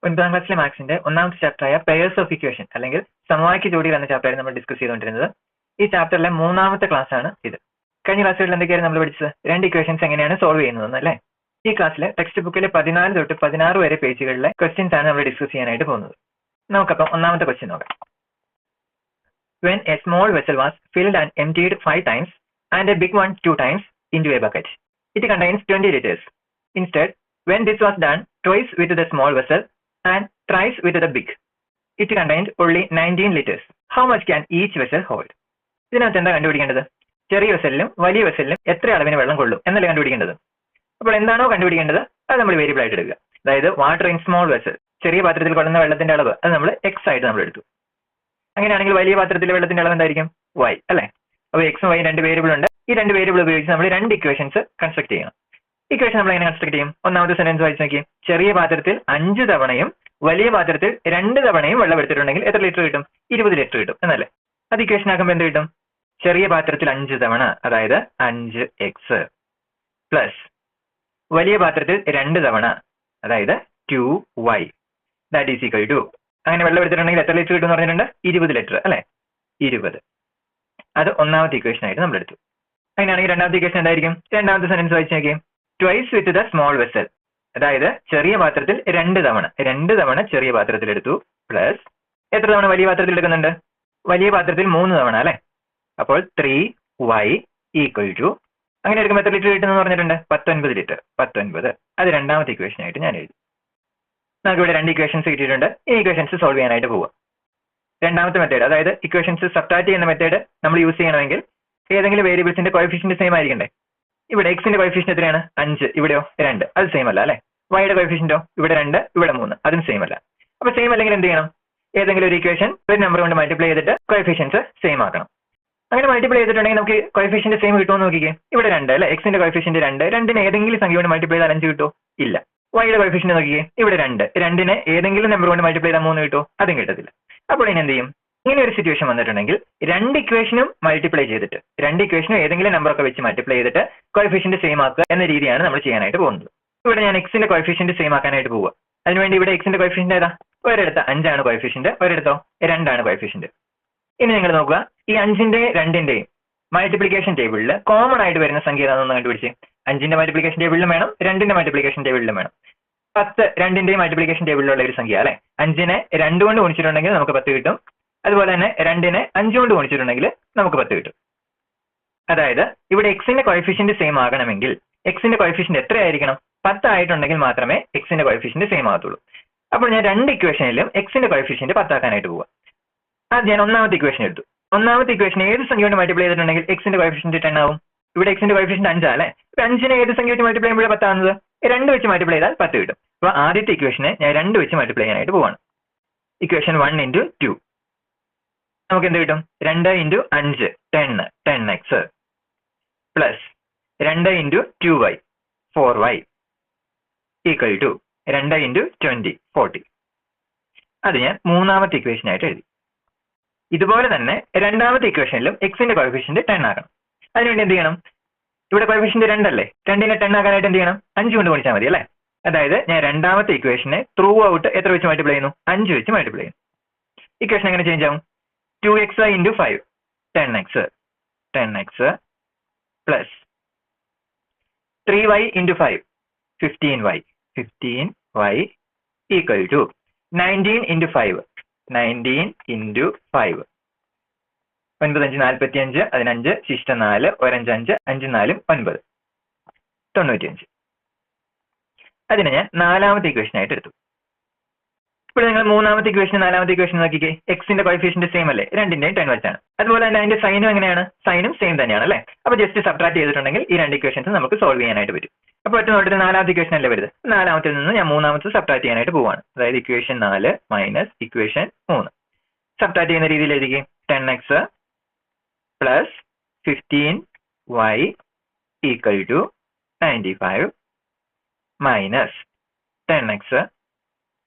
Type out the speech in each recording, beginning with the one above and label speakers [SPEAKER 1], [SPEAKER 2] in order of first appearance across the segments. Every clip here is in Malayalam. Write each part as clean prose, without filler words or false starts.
[SPEAKER 1] 9ാം ക്ലാസ്സിലെ മാത്സിന്റെ ഒന്നാമത്തെ ചാപ്റ്ററായ പെയേഴ്സ് ഓഫ് ഇക്വേഷൻ അല്ലെങ്കിൽ സമവാക്യ ജോഡികൾ എന്ന ചാപ്റ്ററിൽ നമ്മൾ ഡിസ്കസ് ചെയ്തുകൊണ്ടിരുന്നത്. ഈ ചാപ്റ്ററിലെ മൂന്നാമത്തെ ക്ലാസ് ആണ് ഇത്. കഴിഞ്ഞ ക്ലാസ്സുകളിൽ എന്തൊക്കെയായിരുന്നു നമ്മൾ പഠിച്ചത്? രണ്ട് ഇക്വേഷൻസ് എങ്ങനെയാണ് സോൾവ് ചെയ്യുന്നതെന്ന് അല്ലേ? ഈ ക്ലാസ്സിലെ ടെക്സ്റ്റ് ബുക്കിലെ 14 തൊട്ട് 16 വരെ പേജുകളിലെ ക്വസ്റ്റ്യൻസ് ആണ് നമ്മൾ ഡിസ്കസ് ചെയ്യാനായിട്ട് പോകുന്നത്. നമുക്കപ്പം ഒന്നാമത്തെ ക്വസ്റ്റ്യൻ നോക്കാം. When a small vessel was filled and emptied 5 times and a big one 2 times into a bucket, it contains 20 liters. Instead, when this was done twice with the small vessel and thrice with the big, it contained only 19 liters. How much can each vessel hold? ഇതിനകത്ത് എന്താ കണ്ടുപിടിക്കേണ്ടത്? ചെറിയ വെസലിലും വലിയ വെസലിലും എത്ര അളവിന് വെള്ളം കൊള്ളും എന്നല്ലേ കണ്ടുപിടിക്കേണ്ടത്. അപ്പോൾ എന്താണോ കണ്ടുപിടിക്കേണ്ടത് അത് നമ്മൾ വേരിയബിൾ ആയിട്ട് എടുക്കുക. അതായത് വാട്ടർ ഇൻ സ്മോൾ വെസൽ, ചെറിയ പാത്രത്തിൽ കൊള്ളുന്ന വെള്ളത്തിന്റെ അളവ്, അത് നമ്മൾ എക്സ് ആയിട്ട് നമ്മൾ എടുത്തു. അങ്ങനെയാണെങ്കിൽ വലിയ പാത്രത്തിലെ വെള്ളത്തിന്റെ അളവ് എന്തായിരിക്കും? വൈ അല്ലേ? അപ്പോൾ എക്സും വൈ രണ്ട് വേരിയബിൾ ഉണ്ട്. ഈ രണ്ട് വേരിയബിൾ ഉപയോഗിച്ച് നമ്മൾ രണ്ട് ഇക്വേഷൻസ് കൺസ്ട്രക്ട് ചെയ്യണം. ഇക്വേഷൻ നമ്മൾ എങ്ങനെ കൺസ്ട്രക്ട് ചെയ്യും? ഒന്നാമത്തെ സെന്റൻസ് വായിച്ച് നോക്കി. ചെറിയ പാത്രത്തിൽ 5 തവണയും വലിയ പാത്രത്തിൽ 2 തവണയും വെള്ളം എടുത്തിട്ടുണ്ടെങ്കിൽ എത്ര ലിറ്റർ കിട്ടും? 20 ലിറ്റർ കിട്ടും എന്നല്ലേ? അത് ഇക്വേഷൻ ആക്കുമ്പോൾ എന്ത് കിട്ടും? ചെറിയ പാത്രത്തിൽ 5 തവണ, അതായത് 5x, പ്ലസ് വലിയ പാത്രത്തിൽ 2 തവണ, അതായത് 2y, that is equal to, അങ്ങനെ വെള്ളം എടുത്തിട്ടുണ്ടെങ്കിൽ എത്ര ലിറ്റർ കിട്ടും എന്ന് പറഞ്ഞിട്ടുണ്ട്? 20 ലിറ്റർ അല്ലെ? 20. അത് ഒന്നാമത്തെ ഇക്വേഷൻ ആയിട്ട് നമ്മൾ എടുത്തു. അങ്ങനെയാണെങ്കിൽ രണ്ടാമത്തെ ഇക്വേഷൻ എന്തായിരിക്കും? രണ്ടാമത്തെ സെന്റൻസ് വായിച്ച് നോക്കിയും. Twice with the small vessel, അതായത് ചെറിയ പാത്രത്തിൽ 2 തവണ ചെറിയ പാത്രത്തിൽ എടുത്തു, പ്ലസ് എത്ര തവണ വലിയ പാത്രത്തിൽ എടുക്കുന്നുണ്ട്? വലിയ പാത്രത്തിൽ 3 തവണ അല്ലെ? അപ്പോൾ 3y ഈക്വൽ ടു, അങ്ങനെ എടുക്കുമ്പോൾ എത്ര ലിറ്റർ കിട്ടുമെന്ന് പറഞ്ഞിട്ടുണ്ട്? 19 ലിറ്റർ. 19. അത് രണ്ടാമത്തെ ഇക്വേഷൻ ആയിട്ട് ഞാൻ എഴുതി. നമുക്ക് ഇവിടെ രണ്ട് ഇക്വേഷൻസ് കിട്ടിയിട്ടുണ്ട്. ഈ ഇക്വേഷൻസ് സോൾവ് ചെയ്യാനായിട്ട് പോവുക. രണ്ടാമത്തെ മെത്തേഡ്, അതായത് ഇക്വേഷൻസ് സബ്ട്രാക്ട് ചെയ്യുന്ന മെത്തേഡ് നമ്മൾ യൂസ് ചെയ്യണമെങ്കിൽ ഏതെങ്കിലും വേരിയബിൾസിന്റെ കോഎഫിഷ്യന്റ് സെയിം ആയിരിക്കണ്ടേ? ഇവിടെ എക്സിന്റെ കോഎഫിഷ്യന്റ് എത്രയാണ്? 5. ഇവിടെയോ 2. അത് സെയിം അല്ല അല്ലെ? വൈയുടെ കോഎഫിഷ്യന്റോ? ഇവിടെ 2, ഇവിടെ 3. അതും സെയിം അല്ല. അപ്പൊ സെയിം അല്ലെങ്കിൽ എന്ത് ചെയ്യണം? ഏതെങ്കിലും ഒരു ഇക്വേഷൻ ഒരു നമ്പർ കൊണ്ട് മൾട്ടിപ്ലൈ ചെയ്തിട്ട് കോഎഫിഷ്യൻസ് സെയിം ആക്കണം. അങ്ങനെ മൾട്ടിപ്ലൈ ചെയ്തിട്ടുണ്ടെങ്കിൽ നമുക്ക് കോഎഫിഷ്യന്റ് സെയിം കിട്ടുമെന്ന് നോക്കിക്കേ. ഇവിടെ 2 അല്ലെ? എക്സിന്റെ കോഎഫിഷ്യന്റ് 2. 2നെ ഏതെങ്കിലും സംഖ്യ കൊണ്ട് മൾട്ടിപ്ലൈ ചെയ്താൽ 5 കിട്ടുമോ? ഇല്ല. വൈയുടെ കോഎഫിഷ്യന്റ് നോക്കിക്കേ. ഇവിടെ 2. 2നെ ഏതെങ്കിലും നമ്പർ കൊണ്ട് മൾട്ടിപ്ലൈ ചെയ്താൽ 3 കിട്ടുമോ? അതും കിട്ടത്തില്ല. അപ്പോൾ ഇനി എന്ത് ചെയ്യും? ഇങ്ങനെ ഒരു സിറ്റുവേഷൻ വന്നിട്ടുണ്ടെങ്കിൽ രണ്ട് ഇക്വേഷനും മൾട്ടിപ്ലൈ ചെയ്തിട്ട്, രണ്ട് ഇക്വേഷനും ഏതെങ്കിലും നമ്പർ ഒക്കെ വെച്ച് മൾട്ടിപ്ലൈ ചെയ്തിട്ട് കോഎഫിഷ്യന്റ് സെയിം ആക്കുക എന്ന രീതിയാണ് നമ്മൾ ചെയ്യാനായിട്ട് പോകുന്നത്. ഇവിടെ ഞാൻ എക്സിന്റെ കോഎഫിഷ്യന്റ് സെയിം ആക്കാനായിട്ട് പോവുക. അതിനുവേണ്ടി ഇവിടെ എക്സിന്റെ കോഎഫിഷ്യന്റ് ഏതാ? ഒരിടത്ത് 5 ആണ് കോഎഫിഷ്യന്റ്, ഒരിടത്തോ 2 ആണ് കോഎഫിഷ്യന്റ്. ഇനി നിങ്ങൾ നോക്കുക, ഈ 5ന്റെയും 2ന്റെയും മൾട്ടിപ്ലിക്കേഷൻ ടേബിളിൽ കോമൺ ആയിട്ട് വരുന്ന സംഖ്യ ഏതാണെന്ന് കണ്ടുപിടിച്ച്. 5ന്റെ മൾട്ടിപ്ലിക്കേഷൻ ടേബിളിലും വേണം, 2ന്റെ മൾട്ടിപ്ലിക്കേഷൻ ടേബിളിലും വേണം. 10 2ന്റെയും മൾട്ടിപ്ലിക്കേഷൻ ടേബിളിലുള്ള ഒരു സംഖ്യ അല്ലെ? 5നെ 2 കൊണ്ട് ഗുണിച്ചിട്ടുണ്ടെങ്കിൽ നമുക്ക് 10 കിട്ടും. അതുപോലെ തന്നെ 2നെ 5 കൊണ്ട് ഗുണിച്ചിട്ടുണ്ടെങ്കിൽ നമുക്ക് 10 കിട്ടും. അതായത് ഇവിടെ എക്സിന്റെ കോഎഫിഷ്യന്റ് സെയിം ആകണമെങ്കിൽ എക്സിന്റെ കോഎഫിഷ്യന്റ് എത്രയായിരിക്കണം? 10 ആയിട്ടുണ്ടെങ്കിൽ മാത്രമേ എക്സിന്റെ കോഎഫിഷ്യന്റ് സെയിം ആകത്തുള്ളൂ. അപ്പോൾ ഞാൻ രണ്ട് ഇക്വേഷനിലും എക്സിന്റെ കോഎഫിഷ്യന്റ് 10 ആക്കാനായിട്ട് പോവുക. അത് ഞാൻ ഒന്നാമത്തെ ഇക്വേഷൻ എടുത്തു. ഒന്നാമത്തെ ഇക്വേഷൻ ഏത് സംഖ്യ കൊണ്ട് മൾട്ടിപ്ലൈ ചെയ്തിട്ടുണ്ടെങ്കിൽ എക്സിന്റെ കോഎഫിഷ്യന്റ് 10 ആവും. ഇവിടെ എക്സിന്റെ കോഎഫിഷ്യന്റ് 5 അല്ലെ? 5നെ ഏത് സംഖ്യ വെച്ച് മൾട്ടിപ്ലൈ ചെയ്യുമ്പോൾ 10 ആവുന്നത്? 2 വെച്ച് മൾട്ടിപ്ലൈ ചെയ്താൽ 10 കിട്ടും. അപ്പോൾ ആദ്യത്തെ ഇക്വേഷനെ ഞാൻ 2 വെച്ച് മൾട്ടിപ്ലൈ ചെയ്യാനായിട്ട് പോവാണ്. ഇക്വേഷൻ 1 into 2 നമുക്ക് എന്ത് കിട്ടും? 2 into 5 10x, plus 2 into 2y 4y equal to 2 into 20 40. അത് ഞാൻ മൂന്നാമത്തെ ഇക്വേഷൻ ആയിട്ട് എഴുതി. ഇതുപോലെ തന്നെ രണ്ടാമത്തെ ഇക്വേഷനിലും എക്സിന്റെ കോഎഫിഷ്യന്റ് 10 ആക്കണം. അതിനുവേണ്ടി എന്ത് ചെയ്യണം? ഇവിടെ കോഎഫിഷ്യന്റ് 2 അല്ലേ? 2നെ 10 ആക്കാനായിട്ട് എന്ത് ചെയ്യണം? 5 കൊണ്ട് ഗുണിച്ചാൽ മതി അല്ലേ? അതായത് ഞാൻ രണ്ടാമത്തെ ഇക്വേഷനെ ത്രൂ ഔട്ട് എത്ര വെച്ച് മൾട്ടിപ്ലൈ ചെയ്യുന്നു? 5 വെച്ച് മൾട്ടിപ്ലൈ ചെയ്യുന്നു. ഇക്വേഷൻ എങ്ങനെ ചേഞ്ച് ആവും? 2xy into 5 10x plus 3y into 5 15y equal to 19 into 5 19 into 5 9 5 45, അതിന് 5 ശിഷ്ടം 4, 1 5 5 4 9 95. അതിനെ ഞാൻ നാലാമത്തെ ഇക്വേഷൻ ആയിട്ട് എടുത്തു. ഇപ്പോൾ നിങ്ങൾ മൂന്നാമത്തെ ഇക്വേഷൻ നാലാമത്തെ ഇക്വേഷൻ നോക്കിക്കേ. എക്സിന്റെ കോഎഫിഷ്യന്റ് സെയിം അല്ലേ? രണ്ടിന്റെയും 10 വെച്ചാണ്. അതുപോലെ തന്നെ അതിന്റെ സൈനും എങ്ങനെയാണ്? സൈനും സെയിം തന്നെയാണ് അല്ലേ? അപ്പോൾ ജസ്റ്റ് സബ്ട്രാക്ട് ചെയ്തിട്ടുണ്ടെങ്കിൽ ഈ രണ്ട് ഇക്വേഷൻസ് നമുക്ക് സോൾവ് ചെയ്യാനായിട്ട് പറ്റും. അപ്പോൾ ഒറ്റ നോട്ടിൽ നാലാമത്തെ ഇക്വേഷൻ അല്ലേ വരുന്നത്? നാലാമത്തിൽ നിന്ന് ഞാൻ മൂന്നാമത്തെ സബ്ട്രാക്ട് ചെയ്യാനായിട്ട് പോവാണ്. അതായത് ഇക്വേഷൻ 4 മൈനസ് ഇക്വേഷൻ 3 സബ്ട്രാക്ട് ചെയ്യുന്ന രീതിയിൽ എഴുതിക്കേ. 10x plus 15y equal to 95 minus 10x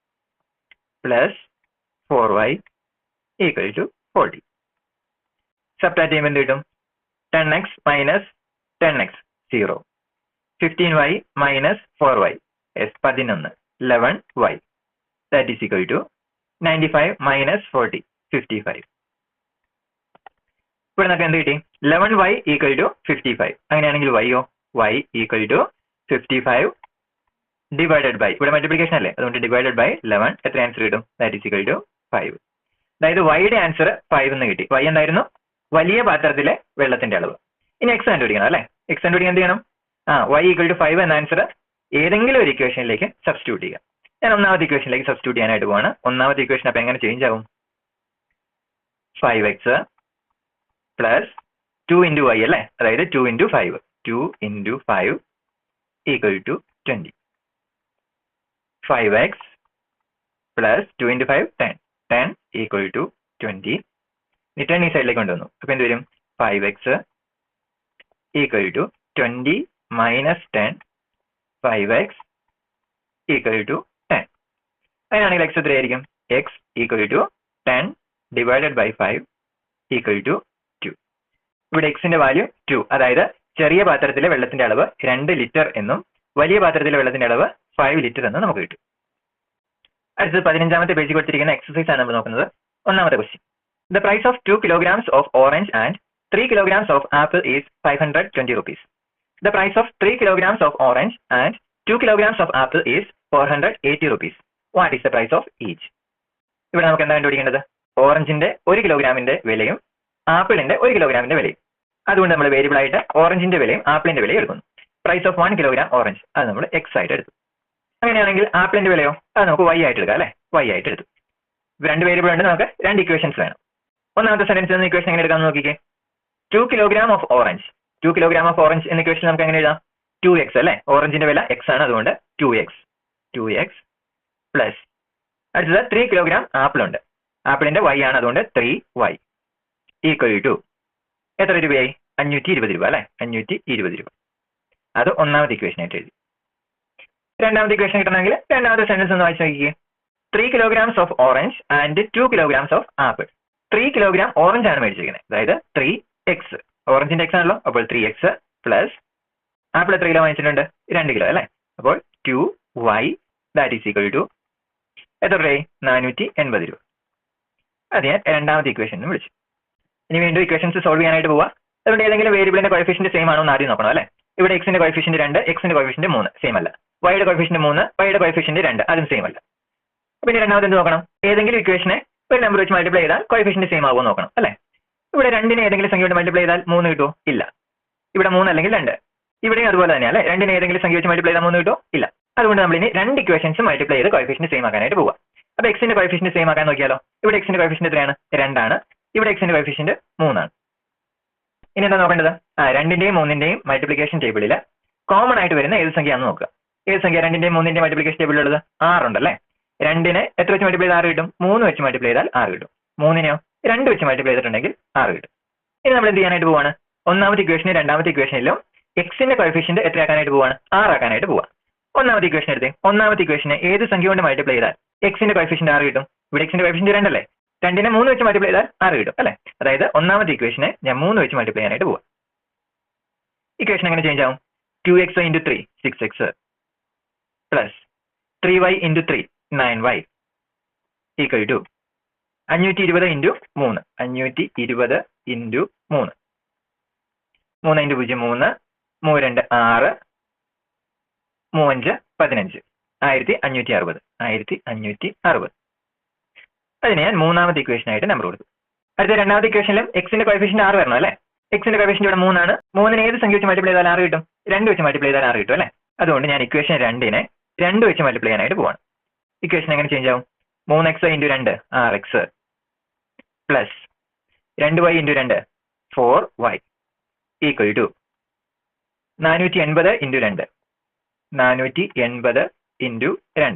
[SPEAKER 1] plus 4y equal to 40. Subtract ചെയ്യുമ്പോൾ എന്ത് കിട്ടും? 10x minus 10x 0, 15y minus 4y 11y that is equal to 95 minus 40 55. ഇവിടെ നമുക്ക് എന്ത് കിട്ടി? 11y equal to 55. അങ്ങനെയാണെങ്കിൽ വൈയോ y equal to 55 divided by, ഇവിടെ മൾട്ടിപ്ലിക്കേഷൻ അല്ലേ, അതുകൊണ്ട് ഡിവൈഡഡ് ബൈ 11 എത്ര ആൻസർ കിട്ടും? That is equal to 5. അതായത് വൈയുടെ ആൻസർ 5 എന്ന് കിട്ടി. y എന്തായിരുന്നു? വലിയ പാത്രത്തിലെ വെള്ളത്തിന്റെ അളവ്. ഇനി എക്സ് കണ്ടുപിടിക്കണം അല്ലേ? എക്സ് കണ്ടുപിടിക്കാൻ എന്ത് ചെയ്യണം? y ഈക്വൽ ടു 5 എന്ന ആൻസർ ഏതെങ്കിലും ഒരു ഇക്വേഷനിലേക്ക് സബ്സ്റ്റിറ്റ്യൂട്ട് ചെയ്യുക. ഞാൻ ഒന്നാമത്തെ ഇക്വേഷനിലേക്ക് സബ്സ്റ്റിറ്റ്യൂട്ട് ചെയ്യാനായിട്ട് പോവാണ്. ഒന്നാമത്തെ ഇക്വേഷൻ അപ്പൊ എങ്ങനെ ചേഞ്ച് ആവും? 5x പ്ലസ് 2 ഇൻറ്റു y അല്ലേ, അതായത് 2 into 5 2 into 5 equal to 20. 5x plus 2 into 5 10 10 equal to 20. ഈ 10 ഈ സൈഡിലേക്ക് കൊണ്ടുവന്നു. അപ്പൊ എന്ത് വരും? 5x equal to 20 minus 10 5x equal to 10. അതിനാണെങ്കിൽ എക്സ് എത്രയായിരിക്കും? X equal to 10 divided by 5 equal to 2. ഇവിടെ എക്സിന്റെ വാല്യൂ 2, അതായത് ചെറിയ പാത്രത്തിലെ വെള്ളത്തിന്റെ അളവ് 2 ലിറ്റർ എന്നും വലിയ പാത്രത്തിലെ വെള്ളത്തിന്റെ അളവ് 5 ലിറ്റർ എന്നും നമുക്ക് കിട്ടും. അടുത്തത് 15ാമത്തെ പേജിൽ കൊടുത്തിരിക്കുന്ന എക്സസൈസ് ആണ് നമ്മൾ നോക്കുന്നത്. ഒന്നാമത്തെ question, the price of 2 kilograms of orange and 3 kilograms of apple is 520 rupees. The price of 3 kilograms of orange and 2 kilograms of apple is 480 rupees. What is the price of each? ഇവിടെ നമുക്ക് എന്താണ് കണ്ടുപിടിക്കേണ്ടത്? ഓറഞ്ചിന്റെ 1 കിലോഗ്രാമിന്റെ വിലയും ആപ്പിളിന്റെ 1 കിലോഗ്രാമിന്റെ വിലയും. അതുകൊണ്ട് നമ്മൾ വേരിയബിൾ ആയിട്ട് ഓറഞ്ചിന്റെ വിലയും ആപ്പിളിന്റെ വിലയും എടുക്കുന്നു. പ്രൈസ് ഓഫ് 1 കിലോഗ്രാം ഓറഞ്ച് അത് നമ്മൾ എക്സ് ആയിട്ട് എടുത്തു. അങ്ങനെയാണെങ്കിൽ ആപ്പിളിന്റെ വിലയോ അത് നമുക്ക് y ആയിട്ട് എടുക്കാം അല്ലെ, y ആയിട്ട് എടുത്തു. രണ്ട് വേരിയബിൾ ഉണ്ട്, നമുക്ക് രണ്ട് ഇക്വേഷൻസ് വേണം. ഒന്നാമത്തെ സെന്റൻസിൽ നിന്ന് ഇക്വേഷൻ എങ്ങനെ എടുക്കാമെന്ന് നോക്കിക്കേ. 2 kilogram of orange 2 kilogram of orange എന്ന ഇക്വേഷൻ നമുക്ക് എങ്ങനെ എഴുതാം? 2x അല്ലെ, ഓറഞ്ചിന്റെ വില x ആണ്, അതുകൊണ്ട് 2x പ്ലസ് അടുത്തത് 3 kilogram ആപ്പിൾ ഉണ്ട്, ആപ്പിളിന്റെ y ആണ്, അതുകൊണ്ട് 3y ഈക്വൽ ടു എത്ര രൂപയായി? 520 രൂപ അല്ലെ, 520 രൂപ. അത് ഒന്നാമത്തെ ഇക്വേഷൻ ആയിട്ട് എഴുതി. രണ്ടാമത്തെ ഇക്വേഷൻ കിട്ടണമെങ്കിൽ രണ്ടാമത്തെ സെന്റൻസ് ഒന്ന് വായിച്ചു നോക്കിക്കേ. 3 kilograms of orange and 2 kilograms of apple. 3 kilogram orange ആണ് മേടിച്ചിരിക്കുന്നത്, അതായത് 3x, ഓറഞ്ചിന്റെ x ആണല്ലോ, അപ്പോൾ 3x പ്ലസ് ആപ്പിൾ എത്ര കിലോ വാങ്ങിച്ചിട്ടുണ്ട്? 2 കിലോ അല്ലെ, അപ്പോൾ 2y that is equal to എത്ര രൂപയായി? 480 രൂപ. അത് ഞാൻ രണ്ടാമത്തെ ഇക്വേഷൻ വിളിച്ചു. ഇനി വീണ്ടും ഇക്വേഷൻസ് സോൾവ് ചെയ്യാനായിട്ട് പോവാ. അതുകൊണ്ട് ഏതെങ്കിലും വേരിയബിളിന്റെ കോഎഫിഷ്യന്റ് സെയിം ആണോ എന്ന് ആദ്യം നോക്കണം അല്ലെ. ഇവിടെ എക്സിന്റെ കോഎഫിഷ്യന്റ് 2, എക്സിന്റെ കോഎഫിഷ്യന്റ് 3 സെയിം അല്ല. വൈയുടെ കോഎഫിഷ്യന്റ് 3, വൈയുടെ കോഎഫിഷ്യന്റ് 2 അതും സെയിം അല്ല. പിന്നെ രണ്ടാമത് എന്ത് നോക്കണം? ഏതെങ്കിലും ഇക്വേഷനെ ഒരു നമ്പർ വെച്ച് മൾട്ടിപ്ലൈ ചെയ്താൽ കോഎഫിഷ്യന്റ് സെയിം ആവുമോ നോക്കണം അല്ലെ. ഇവിടെ 2നെ ഏതെങ്കിലും സംഖ്യ കൊണ്ട് മൾട്ടിപ്ലൈ ചെയ്താൽ 3 കിട്ടുമോ? ഇല്ല. ഇവിടെ 3 അല്ലെങ്കിൽ 2. ഇവിടെയും അതുപോലെ തന്നെ അല്ലെ, 2നെ ഏതെങ്കിലും സംഖ്യ വെച്ച് മൾട്ടിപ്ലൈ ചെയ്താൽ 3 കിട്ടുമോ? ഇല്ല. അതുകൊണ്ട് നമ്മൾ ഇനി രണ്ട് ഇക്വേഷൻസ് മൾട്ടിപ്ലൈ ചെയ്ത് കോഎഫിഷ്യന്റ് സെയിം ആക്കാനായിട്ട് പോവാം. അപ്പൊ എക്സിന്റെ കോഎഫിഷ്യന്റ് സെയിം ആക്കാൻ നോക്കിയാലോ. ഇവിടെ എക്സിന്റെ കോഎഫിഷ്യന്റ് എത്രയാണ്? 2 ആണ്. ഇവിടെ എക്സിന്റെ കോഎഫിഷ്യന്റ് 3 ആണ്. ഇനി എന്താ നോക്കേണ്ടത്? 2ന്റെയും 3ന്റെയും മൾട്ടിപ്ലിക്കേഷൻ ടേബിളിൽ കോമൺ ആയിട്ട് വരുന്ന ഏത് സംഖ്യയാണെന്ന് നോക്കുക. ഏത് സംഖ്യ 2ന്റെയും 3ന്റെയും മൾട്ടിപ്ലിക്കേഷൻ ടേബിളിൽ ഉള്ളത്? 6 ഉണ്ടല്ലേ. 2നെ എത്ര വെച്ച് മൾട്ടിപ്ലൈ ചെയ്താൽ 6 കിട്ടും? 3 വെച്ച് മൾട്ടിപ്ലൈ ചെയ്താൽ 6 കിട്ടും. 3നെയോ 2 വെച്ച് മൾട്ടിപ്ലൈ ചെയ്തിട്ടുണ്ടെങ്കിൽ 6 കിട്ടും. ഇനി നമ്മൾ എന്ത് ചെയ്യാനായിട്ട് പോവാണ്? ഒന്നാമത്തെ ഇക്വേഷനും രണ്ടാമത്തെ ഇക്വേഷനിലും എക്സിന്റെ കോഎഫിഷ്യന്റ് എത്രയാക്കാനായിട്ട് പോവാണ്? 6 ആക്കാനായിട്ട് പോവാ. ഒന്നാമത്തെ ഇക്വേഷൻ എടുത്തേ. ഒന്നാമത്തെ ഇക്വേഷനെ ഏത് സംഖ്യ കൊണ്ട് മൾട്ടിപ്ലൈ ചെയ്താൽ എക്സിന്റെ കോഎഫിഷ്യന്റ് 6 കിട്ടും? ഇവിടെ എക്സിന്റെ കോഎഫിഷ്യന്റ് 2 അല്ലേ, 2നെ 3 വെച്ച് മൾട്ടിപ്ലൈ ചെയ്താൽ 6 കിട്ടും അല്ലെ. അതായത് ഒന്നാമത്തെ ഇക്വേഷനെ ഞാൻ 3 വെച്ച് മൾട്ടിപ്ലൈ ചെയ്യാനായിട്ട് പോവാം. ഇക്വേഷൻ എങ്ങനെ ചേഞ്ച് ആവും? 2x into 3 6x plus 3y into 3 9y equal to 520 into 3 520 into 3 3 into 0 3 3 2 6 3 5 15 1560 അതിന് ഞാൻ മൂന്നാമത്തെ ഇക്വേഷൻ ആയിട്ട് നമ്പർ കൊടുത്തു. അടുത്ത രണ്ടാമത്തെ ഇക്വേഷനിലും എക്സിന്റെ കോഎഫിഷ്യന്റ് 6 വരണം അല്ലെ. എക്സിന്റെ കോഎഫിഷ്യന്റ് ഇവിടെ 3 ആണ്. 3നെ ഏത് സംഖ്യ വെച്ച് മൾട്ടിപ്ലൈ ചെയ്താൽ 6 കിട്ടും? 2 വെച്ച് മൾട്ടിപ്ലൈ ചെയ്താൽ 6 കിട്ടും അല്ലെ. അതുകൊണ്ട് ഞാൻ ഇക്വേഷൻ 2നെ 2 വെച്ച് മൾട്ടിപ്ലൈ ചെയ്യാനായിട്ട് പോവാണ്. ഇക്വേഷൻ എങ്ങനെ ചേഞ്ച് ആവും? 3x into 2 6x plus 2y into 2 4y equal to 480 into 2 480 into 2 2 into 0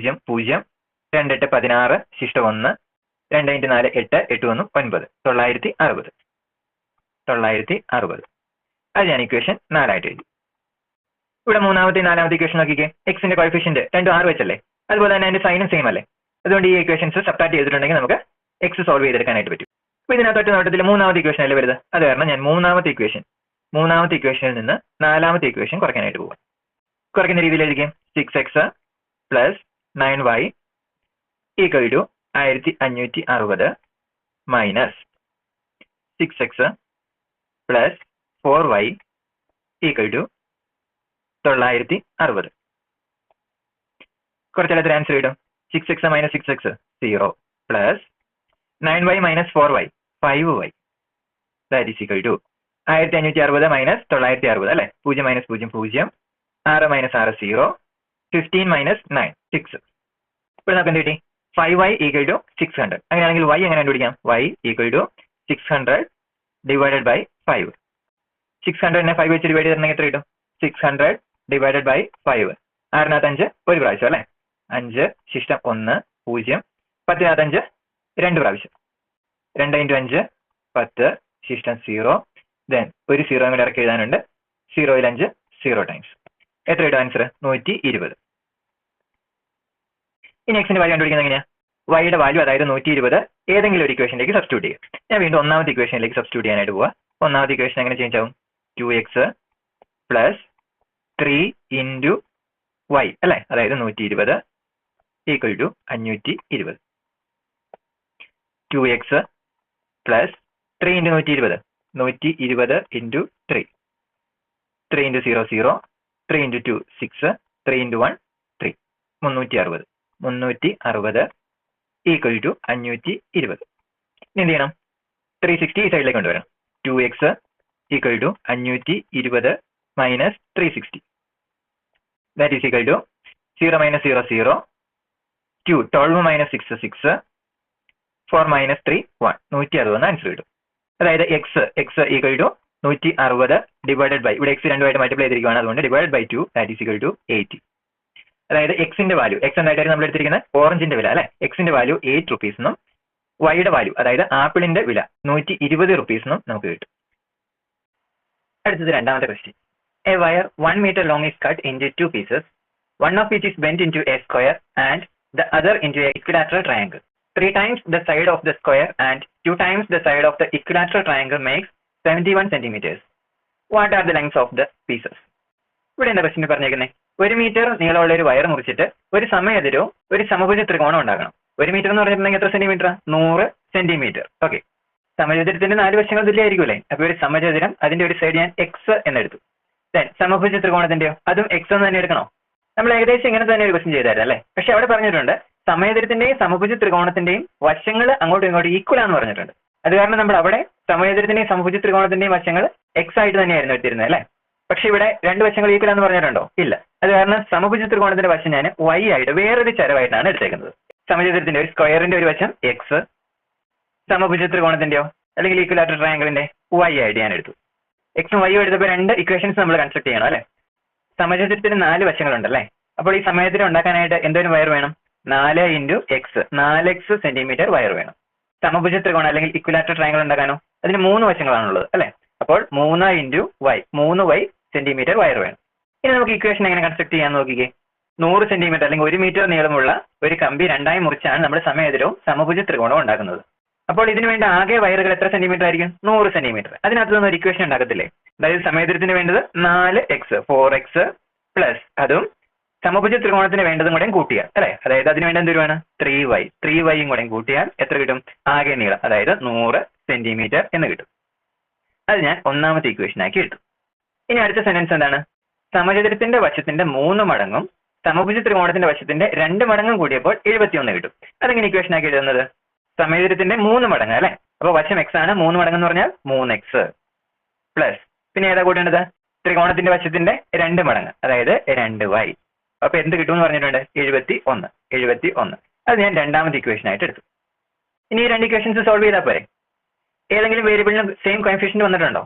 [SPEAKER 1] 0 2 8 16 ശിഷ്ടം 1 2 into 4 8 8 1 9 960 അത് ഞാൻ ഇക്വേഷൻ 4 ആയിട്ട് എഴുതി. ഇവിടെ മൂന്നാമത്തെ നാലാമത്തെ ഇക്വേഷൻ നോക്കിക്കേ. എക്സിന്റെ കോഎഫിഷ്യന്റ് 2 6 വെച്ചല്ലേ, അതുപോലെ തന്നെ അതിന്റെ സൈനും സെയിം അല്ലേ. അതുകൊണ്ട് ഈ ഇക്വേഷൻസ് സബ്ട്രാക്ട് ചെയ്തിട്ടുണ്ടെങ്കിൽ നമുക്ക് എക്സ് സോൾവ് ചെയ്തെടുക്കാനായിട്ട് പറ്റും. അപ്പോൾ ഇതിനകത്ത് ഒറ്റ നോട്ടത്തിൽ മൂന്നാമത്തെ ഇക്വേഷൻ അല്ലേ വരുന്നത്. അത് കാരണം ഞാൻ മൂന്നാമത്തെ ഇക്വേഷനിൽ നിന്ന് നാലാമത്തെ ഇക്വേഷൻ കുറയ്ക്കാനായിട്ട് പോകും. കുറയ്ക്കുന്ന രീതിയിൽ എഴുതിക്കാം. 6x plus 9y equal to 1560 minus 6x plus 4y equal to 960. കുറച്ചെല്ലാം ആൻസർ കിട്ടും. 6x minus 6x 0 plus 9y minus 4y 5y that is equal to 1560 minus 960 അല്ലെ, 0 മൈനസ് 0 0, 6 മൈനസ് 6 0, 15 മൈനസ് 9 6. ഇപ്പോൾ നമുക്ക് എന്ത് കിട്ടി? 5y equal to 600. അങ്ങനെയാണെങ്കിൽ y എങ്ങനെ കണ്ടുപിടിക്കാം? y equal to 600 divided by 5. 600നെ 5 വെച്ച് ഡിവൈഡ് ചെയ്തിട്ടുണ്ടെങ്കിൽ എത്ര കിട്ടും? 600 ഡിവൈഡഡ് ബൈ 5. 6നകത്ത് 5 ഒരു പ്രാവശ്യം അല്ലെ, 5 ശിഷ്ടം 1 0, 10നകത്ത് 5 2 പ്രാവശ്യം, 2 × 5 10 ശിഷ്ടം 0, ദെൻ ഒരു 0 കൂടെ ഇറക്കി എഴുതാനുണ്ട്, 0ൽ 5 0 ടൈംസ്. എത്ര കിട്ടും ആൻസർ? 120. ഇനി എക്സിന്റെ വാല്യൂ കണ്ടുപിടിക്കുന്നത് എങ്ങനെയാ? വൈയുടെ വാല്യൂ അതായത് 120 ഏതെങ്കിലും ഒരു ഇക്വേഷനിലേക്ക് സബ്സ്റ്റിറ്റ്യൂട്ട് ചെയ്യുക. ഞാൻ വീണ്ടും ഒന്നാമത്തെ ഇക്വേഷനിലേക്ക് സബ്സ്റ്റിറ്റ്യൂട്ട് ചെയ്യാനായിട്ട് പോവാ. ഒന്നാമത്തെ ഇക്വേഷൻ എങ്ങനെ ചേഞ്ച് ആവും? 2x പ്ലസ് 3 ഇൻറ്റു y അല്ലെ, അതായത് 120 ഈക്വൽ ടു 520. 2x പ്ലസ് 3 into 120 120 into 3, 3 into 0 0, 3 into 2 6, 3 into 1 3, 360. 360 equal to 520. ഇനി എന്ത് ചെയ്യണം? 360 ഈ സൈഡിലേക്ക് കൊണ്ടുവരണം. 2x equal to 520 minus 360 that is equal to 0 minus 0 0, 2 12 minus 6 6, 4 minus 3 1, 160 answer കിട്ടും. അതായത് X equal to 160 divided by, ഇവിടെ എക്സ് രണ്ടുമായിട്ട് മൾട്ടിപ്ലൈ ചെയ്തിരിക്കുകയാണ്, അതുകൊണ്ട് divide by 2 that is equal to 80. അതായത് എക്സിന്റെ വാല്യൂ, എക്സ് എന്തായിട്ടാണ് നമ്മൾ എടുത്തിരിക്കുന്നത്? ഓറഞ്ചിന്റെ വില അല്ലെ, എക്സിന്റെ വാല്യൂ 8 റുപ്പീസ് എന്നും വൈയുടെ വാല്യൂ അതായത് ആപ്പിളിന്റെ വില 120 റുപ്പീസ് എന്നും നമുക്ക് കിട്ടും. അടുത്തത് രണ്ടാമത്തെ question. A wire 1 meter long is cut into 2 pieces. One of which is bent into a square and the other into a equilateral triangle. 3 times the side of the square and 2 times the side of the equilateral triangle makes 71 centimeters. What are the lengths of the pieces? ഇവിടെ എന്താ ക്വസ്റ്റ്യൻ പറഞ്ഞേക്കുന്നത്? 1 മീറ്റർ നീളമുള്ള ഒരു വയർ മുറിച്ചിട്ട് ഒരു സമചതുരവും ഒരു സമഭുജ ത്രികോണം ഉണ്ടാക്കണം. 1 മീറ്റർ എന്ന് പറഞ്ഞിട്ടുണ്ടെങ്കിൽ എത്ര സെന്റിമീറ്റർ? 100 സെന്റിമീറ്റർ. ഓക്കെ, സമചതുരത്തിന്റെ 4 വശങ്ങൾ തുല്യമായിരിക്കുമല്ലേ? അപ്പൊ ഒരു സമചതുരം അതിന്റെ ഒരു സൈഡ് ഞാൻ എക്സ് എന്നെടുത്തു. ദെൻ സമഭുജ ത്രികോണത്തിന്റെയോ അതും എക്സ് എന്ന് തന്നെ എടുക്കണോ? നമ്മൾ ഏകദേശം ഇങ്ങനെ തന്നെ ഒരു ക്വസ്റ്റ്യൻ ചെയ്തായിരുന്നു അല്ലേ? പക്ഷെ അവിടെ പറഞ്ഞിട്ടുണ്ട് സമചതുരത്തിന്റെയും സമഭുജ ത്രികോണത്തിന്റെയും വശങ്ങൾ അങ്ങോട്ടും ഇങ്ങോട്ടും ഈക്വൽ ആണെന്ന് പറഞ്ഞിട്ടുണ്ട്. അത് കാരണം നമ്മൾ അവിടെ സമചതുരത്തിന്റെയും സമഭുജ ത്രികോണത്തിന്റെയും വശങ്ങൾ എക്സ് ആയിട്ട് തന്നെയായിരുന്നു എടുത്തിരുന്നത് അല്ലേ? പക്ഷെ ഇവിടെ 2 വശങ്ങൾ ഈക്വൽ ആണെന്ന് പറഞ്ഞിട്ടുണ്ടോ? ഇല്ല. അത് കാരണം സമഭുജ ത്രികോണത്തിന്റെ വശം ഞാൻ y ആയിട്ട് വേറൊരു ചരവായിട്ടാണ് എടുത്തേക്കുന്നത്. സമചതുരത്തിന്റെ ഒരു സ്ക്വയറിന്റെ ഒരു വശം എക്സ്, സമഭുജ ത്രികോണത്തിന്റെയോ അല്ലെങ്കിൽ ഈക്വലാറ്ററൽ ട്രയാങ്കിളിന്റെ y ആയിട്ട് ഞാൻ എടുത്തു. എക്സും വൈയും എടുത്തപ്പോൾ 2 ഇക്വേഷൻസ് നമ്മൾ കൺസ്ട്രക്ട് ചെയ്യണം അല്ലെ? സമചതുരത്തിന് 4 വശങ്ങളുണ്ടല്ലേ? അപ്പോൾ ഈ സമചതുരം ഉണ്ടാക്കാനായിട്ട് എന്തോരം വയർ വേണം? 4 into X, 4x centimetre wire വേണം. സമഭുജ ത്രികോണം അല്ലെങ്കിൽ ഇക്വലാറ്ററൽ ട്രയാങ്കിൾ ഉണ്ടാക്കാനോ അതിന് 3 വശങ്ങളാണുള്ളത് അല്ലെ? അപ്പോൾ 3 into y, 3y centimetre wire വേണം. ഇനി നമുക്ക് ഇക്വേഷൻ എങ്ങനെ കൺസ്ട്രക്ട് ചെയ്യാൻ നോക്കിക്കേ. 100 സെന്റിമീറ്റർ അല്ലെങ്കിൽ 1 മീറ്റർ നീളമുള്ള ഒരു കമ്പി 2ആയി മുറിച്ചാണ് നമ്മൾ സമചതുരവും സമഭുജ ത്രികോണവും ഉണ്ടാക്കുന്നത്. അപ്പോൾ ഇതിനു വേണ്ട ആകെ വയറുകൾ എത്ര സെന്റിമീറ്റർ ആയിരിക്കും? 100 സെന്റിമീറ്റർ. അതിനകത്ത് നിന്ന് ഒരു ഇക്വേഷൻ ഉണ്ടാക്കത്തില്ലേ? അതായത് സമചതുരത്തിന് വേണ്ടത് 4x 4x പ്ലസ് അതും സമഭുജ ത്രികോണത്തിന് വേണ്ടതും കൂടെ കൂട്ടിയാൽ അല്ലെ? അതായത് അതിന് വേണ്ട എന്തൊരുവാണ്? 3y, 3yയും കൂടെ കൂട്ടിയാൽ എത്ര കിട്ടും? ആകെ നീളം അതായത് 100 സെന്റിമീറ്റർ എന്ന് കിട്ടും. അത് ഞാൻ ഒന്നാമത്തെ ഇക്വേഷൻ ആക്കി എടുത്തു. ഇനി അടുത്ത സെന്റൻസ് എന്താണ്? സമചതുരത്തിന്റെ വശത്തിന്റെ 3 മടങ്ങും സമഭുജ ത്രികോണത്തിന്റെ വശത്തിന്റെ 2 മടങ്ങും കൂടിയപ്പോൾ 71 കിട്ടും. അതെങ്ങനെ ഇക്വേഷൻ ആക്കി എഴുതുന്നത്? സമചതുരത്തിന്റെ 3 മടങ്ങ് അല്ലെ? അപ്പൊ വശം എക്സ് ആണ്, 3 മടങ്ങ് എന്ന് പറഞ്ഞാൽ 3x പ്ലസ് പിന്നെ ഏതാ കൂട്ടേണ്ടത്? ത്രികോണത്തിന്റെ വശത്തിന്റെ 2 മടങ്ങ് അതായത് 2y. അപ്പൊ എന്ത് കിട്ടും എന്ന് പറഞ്ഞിട്ടുണ്ട്? 71. അത് ഞാൻ രണ്ടാമത്തെ ഇക്വേഷൻ ആയിട്ട് എടുത്തു. ഇനി ഈ 2 ഇക്വേഷൻസ് സോൾവ് ചെയ്താൽ പോരെ? ഏതെങ്കിലും വേരിയബിളിന് സെയിം കോഎഫിഷ്യന്റ് വന്നിട്ടുണ്ടോ?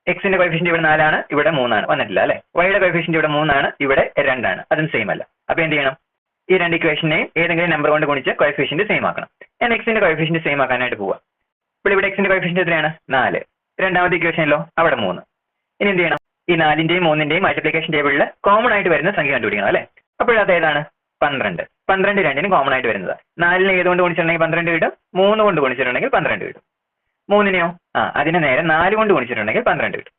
[SPEAKER 1] എക്സിന്റെ കോഎഫിഷ്യന്റ് ഇവിടെ 4 ആണ്, ഇവിടെ 3 ആണ്, വന്നിട്ടില്ല അല്ലെ? വൈയുടെ കോഎഫിഷ്യന്റ് ഇവിടെ 3 ആണ്, ഇവിടെ 2 ആണ്, അതും സെയിം അല്ല. അപ്പൊ എന്ത് ചെയ്യണം? ഈ 2 ഇക്വേഷനെയും ഏതെങ്കിലും നമ്പർ കൊണ്ട് ഗുണിച്ച് കോഎഫിഷ്യന്റ് സെയിം ആക്കണം. ഞാൻ എക്സിന്റെ കോഎഫിഷ്യന്റ് സെയിം ആക്കാനായിട്ട് പോവാം. ഇപ്പോൾ ഇവിടെ എക്സിന്റെ കോഎഫിഷ്യന്റ് എത്രയാണ്? 4. രണ്ടാമത്തെ ഇക്വേഷനിലോ അവിടെ 3. ഇനി എന്ത് ചെയ്യണം? ഈ 4ന്റെയും 3ന്റെയും മൾട്ടിപ്ലിക്കേഷൻ ടേബിളിൽ കോമൺ ആയിട്ട് വരുന്ന സംഖ്യ കണ്ടുപിടിക്കണം അല്ലെ? അപ്പോഴത് ഏതാണ്? 12. 12 രണ്ടിനും കോമൺ ആയിട്ട് വരുന്നത്. 4നെ ഏതുകൊണ്ട് ഗുണിച്ചിട്ടുണ്ടെങ്കിൽ 12 കിട്ടും, 3 കൊണ്ട് ഗുണിച്ചിട്ടുണ്ടെങ്കിൽ 12 കിട്ടും. 3നെയോ അതിനെ നേരെ 4 കൊണ്ട് ഗുണിച്ചിട്ടുണ്ടെങ്കിൽ 12 കിട്ടും.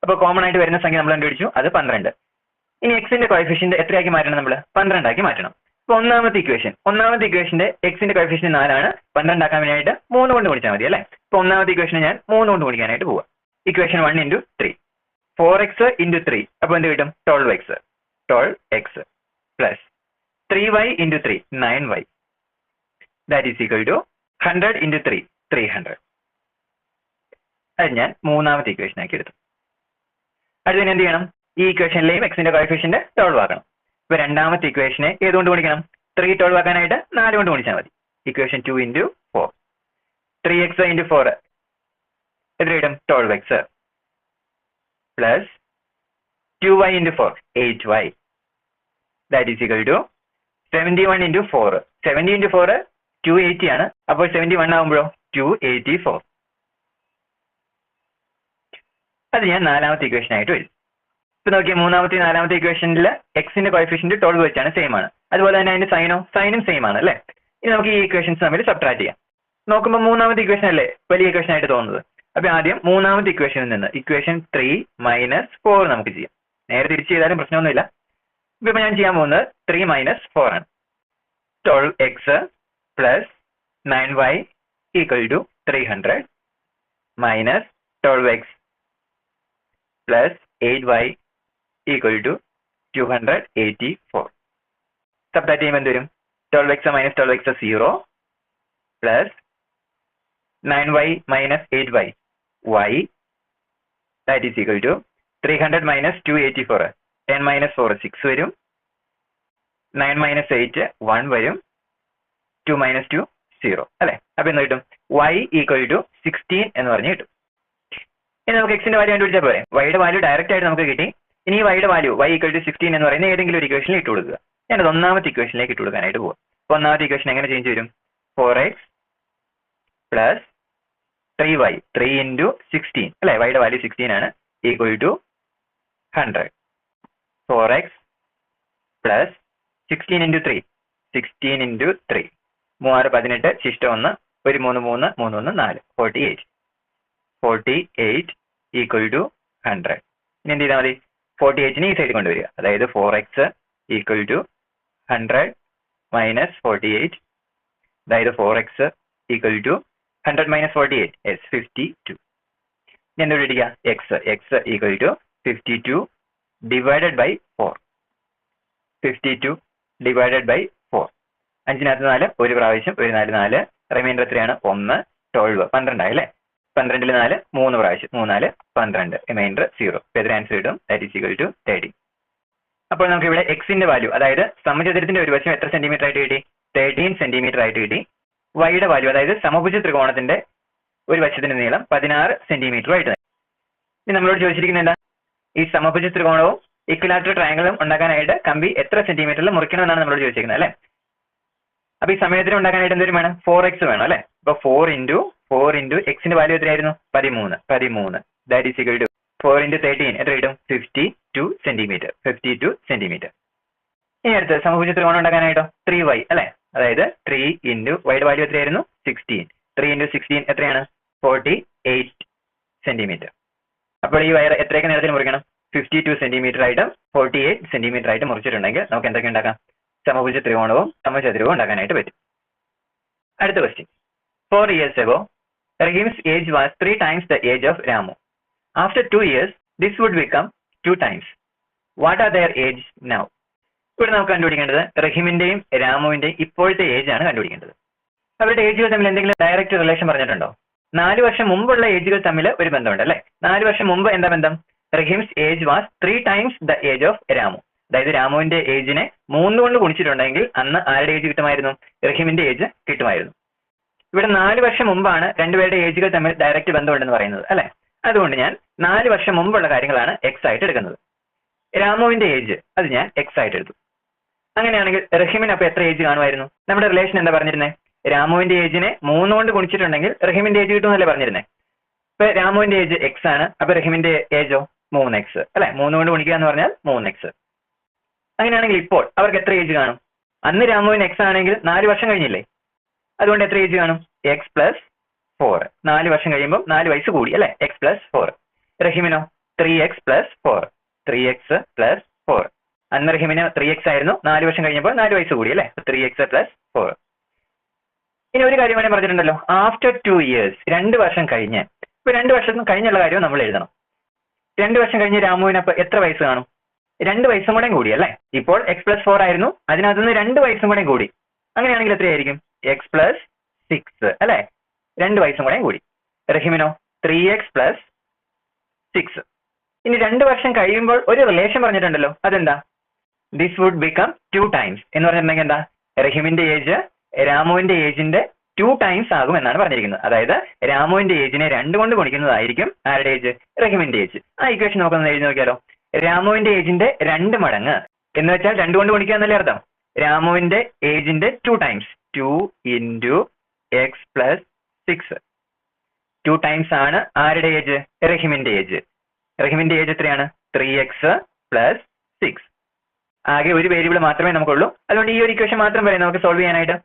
[SPEAKER 1] അപ്പോൾ കോമൺ ആയിട്ട് വരുന്ന സംഖ്യ നമ്മൾ കണ്ടുപിടിച്ചു, അത് 12. ഇനി എക്സിന്റെ കോഎഫിഷ്യന്റ് എത്രയാക്കി മാറ്റണം നമ്മൾ? 12 ആക്കി മാറ്റണം. അപ്പോൾ ഒന്നാമത്തെ ഇക്വേഷന്റെ എക്സിന്റെ കോഎഫിഷ്യന്റ് 4 ആണ്. 12 ആക്കാൻ വേണ്ടിയിട്ട് 3 കൊണ്ട് ഗുണിച്ചാൽ മതി അല്ലേ? അപ്പോൾ ഒന്നാമത്തെ ഇക്വേഷനെ ഞാൻ 3 കൊണ്ട് ഗുണിക്കാനായിട്ട് പോവാം. ഇക്വേഷൻ 1 × 3 4x × 3 അപ്പോൾ എന്ത് കിട്ടും? 12x plus 3y × 3 9y that is equal to 100 × 3 300. അത് ഞാൻ മൂന്നാമത്തെ ഇക്വേഷൻ ആക്കി എടുത്തു. അടുത്തതിന് എന്ത് ചെയ്യണം? ഈ ഇക്വേഷനിലെയും എക്സിന്റെ കോഎഫിഷ്യന്റ് 12 ആക്കണം. ഇപ്പൊ രണ്ടാമത്തെ ഇക്വേഷനെ ഏതുകൊണ്ട് ഗുണിക്കണം? 3 12 ആക്കാനായിട്ട് 4 കൊണ്ട് ഗുണിച്ചാൽ മതി. ഇക്വേഷൻ 2 × 4 3x × 4 എത്ര കിട്ടും? 12x plus 2y × 4 8y that is equal to 71 × 4 70 × 4 280 ആണ്. അപ്പോൾ 71 ആകുമ്പോഴോ 284. അത് ഞാൻ നാലാമത്തെ ഇക്വേഷൻ ആയിട്ട് വരും. ഇപ്പൊ നോക്കിയാൽ മൂന്നാമത്തെ നാലാമത്തെ ഇക്വേഷനിൽ എക്സിന്റെ കോഎഫിഷ്യന്റ് 12 വെച്ചാണ് സെയിം ആണ്. അതുപോലെ തന്നെ അതിന്റെ സൈനും സെയിം ആണ് അല്ലേ? ഇനി നമുക്ക് ഈ ഇക്വേഷൻസ് തമ്മിൽ സബ്ട്രാക്ട് ചെയ്യാം. നോക്കുമ്പോൾ മൂന്നാമത്തെ ഇക്വേഷൻ അല്ലേ വലിയ ഇക്വേഷൻ ആയിട്ട് തോന്നുന്നത്. അപ്പൊ ആദ്യം മൂന്നാമത്തെ ഇക്വേഷനിൽ നിന്ന് ഇക്വേഷൻ 3 - 4 നമുക്ക് ചെയ്യാം. നേരെ തിരിച്ച് ചെയ്താലും പ്രശ്നമൊന്നുമില്ല. ഇപ്പൊ ഞാൻ ചെയ്യാൻ പോകുന്നത് 3 - 4 ആണ്. 12x plus 9y = 300 minus 12x plus 8y = 284. Subtract ചെയ്യുമ്പോൾ എന്ത് വരും? 12x - 12x 0 plus 9y - 8y y that is equal to 300 - 284 10 - 4 6 വരും. 9 - 8 1 വരും. 2 - 2 0 അല്ലെ? അപ്പൊ എന്ത് കിട്ടും? y = 16 എന്ന് പറഞ്ഞ് കിട്ടും. ഇനി നമുക്ക് എക്സിന്റെ വാല്യൂ കണ്ടുപിടിച്ചാൽ പോരെ? വൈയുടെ വാല്യൂ ഡയറക്റ്റ് ആയിട്ട് നമുക്ക് കിട്ടി. ഇനി വൈയുടെ വാല്യൂ y = 16 എന്ന് പറയുന്ന ഏതെങ്കിലും ഒരു ഇക്വേഷനിൽ ഇട്ട് കൊടുക്കുക. ഞാനത് ഒന്നാമത്തെ ഇക്വേഷനിലേക്ക് ഇട്ട് കൊടുക്കാനായിട്ട് പോകും. അപ്പോൾ ഒന്നാമത്തെ ഇക്വേഷൻ എങ്ങനെ ചേഞ്ച് വരും? 4x പ്ലസ് 3y 3 × 16 അല്ലെ? വൈയുടെ വാല്യൂ 16 ആണ്. = 100. 4x പ്ലസ് 16 × 3 16 × 3 3 18 ശിഷ്ടം 1 1 3 3 3 1 4 48 48 = 100. ഇനി എന്ത് ചെയ്താൽ മതി? 48നെ ഈ സൈഡിൽ കൊണ്ടുവരിക. അതായത് 4x = 100 മൈനസ് 48 അതായത് 4x = 100 - 48 yes 52. ഇനി എന്ത് പിടിക്കുക? x = 52 divided by 4 52 divided by 4 5-നകത്ത് 4 ഒരു പ്രാവശ്യം 1 4 4 റിമൈൻഡർ എത്രയാണ്? 1 12 12 ആയി അല്ലേ? 12 4 3 പ്രാവശ്യം 3 4 12 റിമൈൻഡർ 0. എത്ര ആൻസർ കിട്ടും? That is equal to 30. അപ്പോൾ നമുക്ക് ഇവിടെ എക്സിന്റെ വാല്യൂ അതായത് സമചതുരത്തിന്റെ ഒരു വശം എത്ര സെന്റിമീറ്റർ ആയിട്ട് കിട്ടി? 13 സെന്റിമീറ്റർ ആയിട്ട് കിട്ടി. വൈയുടെ വാല്യൂ അതായത് സമഭുജ ത്രികോണത്തിന്റെ ഒരു വശത്തിന്റെ നീളം 16 സെന്റിമീറ്റർ ആയിട്ട്. ഇനി നമ്മളോട് ചോദിച്ചിരിക്കുന്നത് എന്താ? ഈ സമഭുജ ത്രികോണവും ഇക്വിലാറ്ററൽ ട്രയാങ്കിളും ഉണ്ടാക്കാനായിട്ട് കമ്പി എത്ര സെന്റിമീറ്ററിൽ മുറിക്കണമെന്നാണ് നമ്മളോട് ചോദിച്ചിരിക്കുന്നത് അല്ലേ? അപ്പൊ ഈ സമചതുരം ഉണ്ടാക്കാനായിട്ട് എന്തൊരു വേണം? 4x വേണം അല്ലെ? അപ്പൊ 4 × എക്സിന്റെ വാല്യൂ എത്രയായിരുന്നു? 13 ദാറ്റ് ഈസ് ഈക്വൽ ടു 4 × 13 എത്ര കിട്ടും? 52 സെന്റിമീറ്റർ. ഇനി അടുത്ത് സമഭുജ ത്രികോണം ഉണ്ടാക്കാനായിട്ടോ 3y അല്ലെ? അതായത് 3 × വൈയുടെ വാല്യൂ എത്രയായിരുന്നു? 16 3 × 16 എത്രയാണ്? 48 സെന്റിമീറ്റർ. അപ്പോൾ ഈ വയർ എത്രയൊക്കെ നീളത്തിൽ മുറിക്കണം? 52 സെന്റിമീറ്റർ ആയിട്ടും 48 സെന്റിമീറ്റർ ആയിട്ട് മുറിച്ചിട്ടുണ്ടെങ്കിൽ നമുക്ക് എന്തൊക്കെ ഉണ്ടാക്കാം? സമഭുജ ത്രികോണവും സമചതുരവും ഉണ്ടാക്കാനായിട്ട് പറ്റും. അടുത്ത question. 4 years ago, Rahim's age was 3 times the age of Ramu. After 2 years, this would become 2 times. What are their age now? ഇവിടെ നമുക്ക് കണ്ടുപിടിക്കേണ്ടത് റഹീമിന്റെയും രാമുവിന്റെയും ഇപ്പോഴത്തെ ഏജ് ആണ് കണ്ടുപിടിക്കേണ്ടത്. അവരുടെ ഏജുകൾ തമ്മിൽ എന്തെങ്കിലും ഡയറക്റ്റ് റിലേഷൻ പറഞ്ഞിട്ടുണ്ടോ? 4 വർഷം മുമ്പുള്ള ഏജുകൾ തമ്മിൽ ഒരു ബന്ധമുണ്ട് അല്ലെ? 4 വർഷം മുമ്പ് എന്താ ബന്ധം? Rahim's age was 3 times the age of Ramu. അതായത് രാമുവിന്റെ ഏജിനെ 3 കൊണ്ട് ഗുണിച്ചിട്ടുണ്ടെങ്കിൽ അന്ന് ആരുടെ ഏജ് കിട്ടുമായിരുന്നു? റഹീമിന്റെ ഏജ് കിട്ടുമായിരുന്നു. ഇവിടെ 4 വർഷം മുമ്പാണ് രണ്ടുപേരുടെ ഏജുകൾ തമ്മിൽ ഡയറക്റ്റ് ബന്ധമുണ്ടെന്ന് പറയുന്നത് അല്ലെ? അതുകൊണ്ട് ഞാൻ 4 വർഷം മുമ്പുള്ള കാര്യങ്ങളാണ് എക്സ് ആയിട്ട് എടുക്കുന്നത്. രാമുവിന്റെ ഏജ് അത് ഞാൻ എക്സ് ആയിട്ട് എടുത്തു. അങ്ങനെയാണെങ്കിൽ റഹീമിന് അപ്പൊ എത്ര ഏജ് കാണുമായിരുന്നു? നമ്മുടെ റിലേഷൻ എന്താ പറഞ്ഞിരുന്നത്? രാമുവിന്റെ ഏജിനെ 3 കൊണ്ട് ഗുണിച്ചിട്ടുണ്ടെങ്കിൽ റഹീമിന്റെ ഏജ് കിട്ടുമെന്നല്ലേ പറഞ്ഞിരുന്നത്? ഇപ്പൊ രാമുവിന്റെ ഏജ് എക്സ് ആണ്. അപ്പൊ റഹീമിന്റെ ഏജോ 3x അല്ലെ? 3 കൊണ്ട് ഗുണിക്കുക എന്ന് പറഞ്ഞാൽ 3x. അങ്ങനെയാണെങ്കിൽ ഇപ്പോൾ അവർക്ക് എത്ര ഏജ് കാണും? അന്ന് രാമുവിന് എക്സ് ആണെങ്കിൽ 4 വർഷം കഴിഞ്ഞില്ലേ? അതുകൊണ്ട് എത്ര ഏജ് കാണും? x + 4. 4 വർഷം കഴിയുമ്പോൾ 4 വയസ്സ് കൂടി അല്ലെ? x + 4. റഹീമിനോ 3x + 4 3x + 4
[SPEAKER 2] അന്ന് റഹീമിന് 3x ആയിരുന്നു, 4 വർഷം കഴിഞ്ഞപ്പോൾ 4 വയസ്സ് കൂടി അല്ലേ, 3x + 4. ഇനി ഒരു കാര്യം കൂടെ പറഞ്ഞിട്ടുണ്ടല്ലോ, ആഫ്റ്റർ 2 years, 2 വർഷം കഴിഞ്ഞ്. ഇപ്പൊ 2 വർഷം കഴിഞ്ഞുള്ള കാര്യം നമ്മൾ എഴുതണം. 2 വർഷം കഴിഞ്ഞ് രാമുവിന് അപ്പൊ എത്ര വയസ്സ് കാണും? 2 വയസ്സും കൂടെ കൂടി അല്ലേ. ഇപ്പോൾ x + 4 ആയിരുന്നു, അതിനകത്തുനിന്ന് 2 വയസ്സും കൂടെ കൂടി. അങ്ങനെയാണെങ്കിൽ എത്രയായിരിക്കും? x + 6 അല്ലേ, 2 വയസ്സും കൂടെ കൂടി. റഹീമിനോ 3x + 6. ഇനി 2 വർഷം കഴിയുമ്പോൾ ഒരു റിലേഷൻ പറഞ്ഞിട്ടുണ്ടല്ലോ, അതെന്താ? ദിസ് വുഡ് ബിക്കം 2 times എന്ന് പറഞ്ഞിട്ടുണ്ടെങ്കിൽ എന്താ? റഹീമിന്റെ ഏജ് രാമുവിന്റെ ഏജിന്റെ 2 times ആകും എന്നാണ് പറഞ്ഞിരിക്കുന്നത്. അതായത് രാമുവിന്റെ ഏജിനെ 2 കൊണ്ട് ഗുണിക്കുന്നതായിരിക്കും ആരുടെ ഏജ്? റഹീമിന്റെ ഏജ്. ആ ഇക്വേഷൻ നമുക്കൊന്ന് എഴുതി നോക്കിയാലോ. രാമുവിന്റെ ഏജിന്റെ 2 മടങ്ങ് എന്ന് വെച്ചാൽ 2 കൊണ്ട് ഗുണിക്കുക എന്നല്ലേ അർത്ഥം. രാമുവിന്റെ ഏജിന്റെ 2 times, 2 × x + 6. 2 times ആണ് ആരുടെ ഏജ്? റഹീമിന്റെ ഏജ്. റഹീമിന്റെ ഏജ് എത്രയാണ്? 3x + 6. ആകെ ഒരു വേരിയബിൾ മാത്രമേ നമുക്കുള്ളൂ, അതുകൊണ്ട് ഈ ഒരു ഇക്വേഷൻ മാത്രം പറയാം നമുക്ക് സോൾവ് ചെയ്യാനായിട്ട്.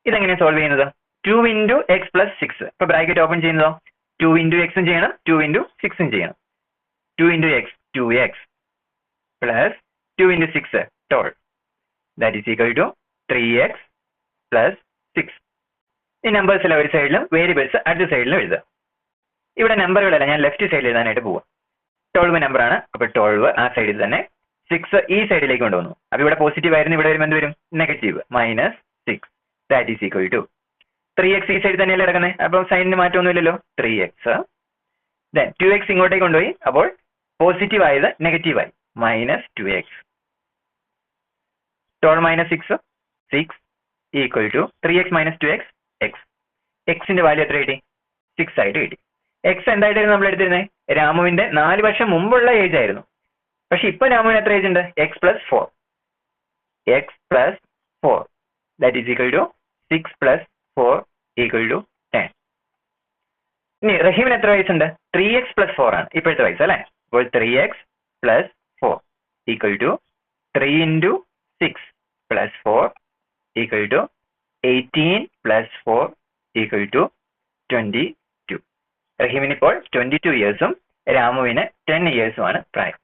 [SPEAKER 2] ഇതെങ്ങനെയാണ് സോൾവ് ചെയ്യുന്നത്? 2 × x + 6. ഇപ്പൊ ബ്രാക്കറ്റ് ഓപ്പൺ ചെയ്യുന്നതോ 2 × x ചെയ്യണം, 2 × 6 ചെയ്യണം. 2 × x 2x + 2 × 6 12. That is equal to 3x + 6. ഈ നമ്പേഴ്സിലെ ഒരു സൈഡിലും വേരിയബിൾസ് അടുത്ത സൈഡിലും എഴുതുക. ഇവിടെ നമ്പറുകളല്ല, ഞാൻ ലെഫ്റ്റ് സൈഡിൽ എഴുതാനായിട്ട് പോവാം. 12 നമ്പറാണ്, അപ്പൊ 12 ആ സൈഡിൽ തന്നെ, 6 ഈ സൈഡിലേക്ക് കൊണ്ടുവന്നു. അപ്പൊ ഇവിടെ പോസിറ്റീവ് ആയിരുന്നു, ഇവിടെ വരുമ്പോൾ എന്ത് വരും? Negative, -6. That is equal to 3x ഈ സൈഡിൽ തന്നെയല്ലേ കിടക്കുന്നത്, അപ്പോൾ സൈനിന് മാറ്റമൊന്നുമില്ലല്ലോ. 3x ദെൻ 2x ഇങ്ങോട്ടേക്ക് കൊണ്ടുപോയി, അപ്പോൾ പോസിറ്റീവ് ആയത് നെഗറ്റീവായി, -2x. 12 - 6 6 equal to 3x - 2x x. എക്സിന്റെ വാല്യൂ എത്ര കിട്ടി? 6 ആയിട്ട് കിട്ടി. എക്സ് എന്തായിട്ടായിരുന്നു നമ്മൾ എടുത്തിരുന്നത്? രാമുവിന്റെ 4 വർഷം മുമ്പുള്ള ഏജ് ആയിരുന്നു. പക്ഷെ ഇപ്പൊ രാമുവിന് എത്ര ഏജ് ഉണ്ട്? x + 4. x + 4 that is equal to 6 + 4 = 10. ഇനി റഹീമിന് എത്ര വയസ്സുണ്ട്? 3x + 4 ആണ് ഇപ്പോഴത്തെ വയസ്സ് അല്ലെ. അപ്പോൾ 3x + 4 = 3 × 6 + 4 = 18 + 4 = 22. റഹീമിന് ഇപ്പോൾ 22 ഇയേഴ്സും രാമുവിന് 10 ഇയേഴ്സുമാണ് പ്രായം.